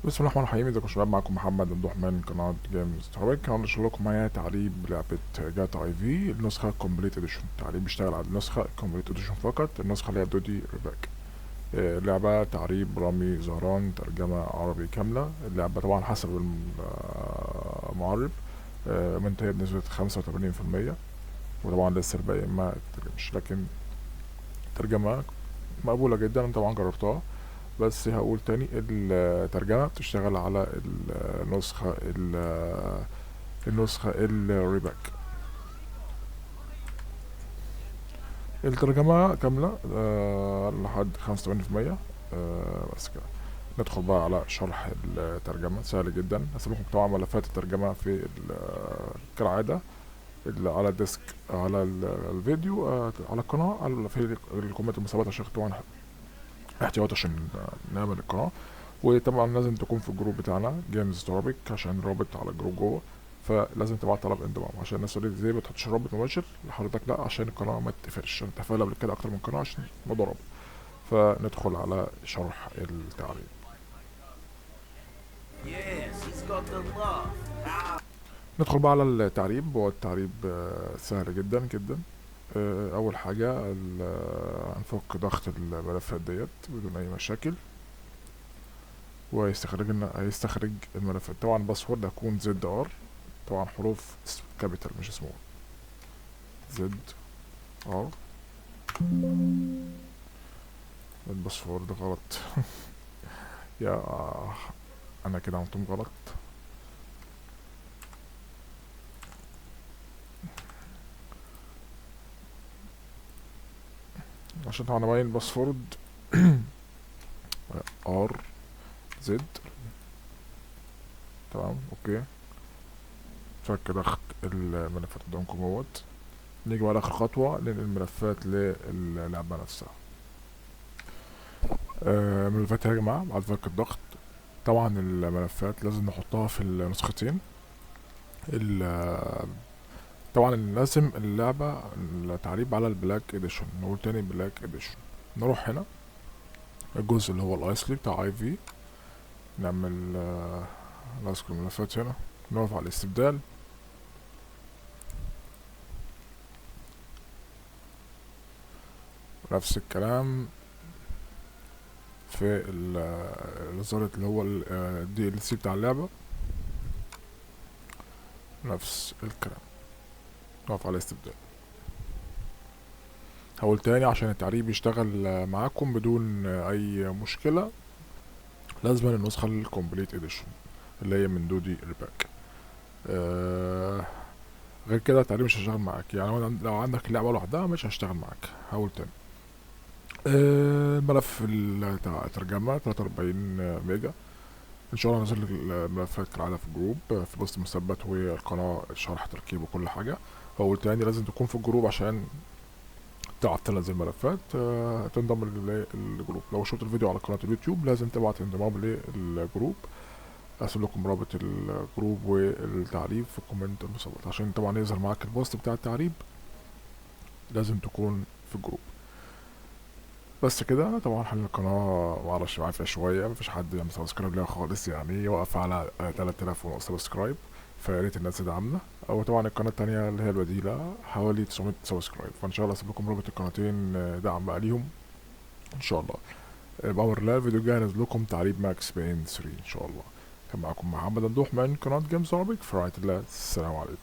بسم الله الرحمن الرحيم. ازيكم يا شباب؟ معاكم محمد ممدوح من قناة جيمز ترويك. هنشر لكم معايا تعريب لعبة جاتا اي في النسخة كومبليت اديشن. التعريب بيشتغل على النسخة كومبليت اديشن فقط، النسخة اللي هي دودي ريباك. لعبة تعريب رامي زهران، ترجمة عربي كاملة. اللعبة طبعا حسب المعرب منتهية بنسبة 85%، وطبعا لسه الباقي ما ترجمش، لكن ترجمة مقبولة جدا. طبعا جربتها، بس هقول تاني الترجمة بتشتغل على النسخة الريباك. الترجمة كاملة لحد 85%. بس كده ندخل بقى على شرح الترجمة. سهل جدا. هسيبكم طبعا ملفات الترجمة في كالعادة على الديسك، على الفيديو، على القناة، في الكومنت المثبت، عشان طبعا احتياط عشان نعمل القناة. وطبعا لازم تكون في الجروب بتاعنا جيمز ترابيك، عشان رابط على الجروب جوه، فلازم تبعت طلب انضمام. عشان الناس اللي زي ما تحطش رابط مباشر لحضرتك، لا، عشان القناة ما تقفلش. انا اتفقنا قبل كده اكتر من قناة عشان الموضوع رابط. فندخل على شرح التعريب. ندخل بقى على التعريب. هو التعريب سهل جدا جدا. اول حاجة هنفك ضغط الملفات ديت بدون اي مشاكل، وهيستخرج لنا الملفات. طبعا الباسورد هيكون زد ار، طبعا حروف كابيتال مش سمول. زد ار. الباسورد غلط. يا انا كده عملتهم غلط. عشان طبعا ابين الباسورد ار زد. تمام، اوكي. فك ضغط الملفات قدامكم اهوت. نيجي بقى لاخر خطوة، ننقل الملفات للعبة نفسها. ملفات يا جماعة بعد فك الضغط. طبعا الملفات لازم نحطها في النسختين. طبعا لازم اللعبة التعريب على البلاك اديشن. نقول تاني بلاك اديشن. نروح هنا الجزء اللي هو الايسلي بتاع اي في، نعمل نذكر الملفات هنا، نقف على الاستبدال. نفس الكلام في الزرار اللي هو الدي ال سي بتاع اللعبة، نفس الكلام، نقف على الاستبدال. هقول تاني عشان التعريب يشتغل معاكم بدون اي مشكلة. لازم النسخة الكومبليت اديشن اللي هي من دودي ريباك. غير كده التعليم مش هيشتغل معاك. يعني لو عندك اللعبة لوحدها مش هشتغل معاك. هقول تاني. الملف بتاع الترجمة 43 ميجا. ان شاء الله نزل الملفات كالعادة في الجروب، في بوست مثبت، والقناة شرح تركيب وكل حاجة. هقول تاني لازم تكون في الجروب عشان تعرف تنزل ملفات. تنضم للجروب. لو شفت الفيديو على قناة اليوتيوب لازم تبعت انضمام للجروب. هسيب لكم رابط الجروب والتعريب في الكومنت المثبت. عشان طبعا يظهر معاك البوست بتاع التعريب لازم تكون في الجروب. بس كده. طبعا حل القناة معرفش معايا فيها شوية، مفيش حد يعمل سبسكرايب ليها خالص، يعني واقف على 3000 ونص سبسكرايب، فياريت الناس تدعمنا. او طبعا القناة التانية اللي هي البديلة حوالي 900 سبسكرايب، فان شاء الله اسيب لكم رابط القناتين دعم بقى ليهم ان شاء الله. بأمر الله الفيديو الجاي هنزل لكم تعريب ماكس بين 3 ان شاء الله. كان معكم محمد ممدوح من قناة جيمز عربي. في رعاية الله، السلام عليكم.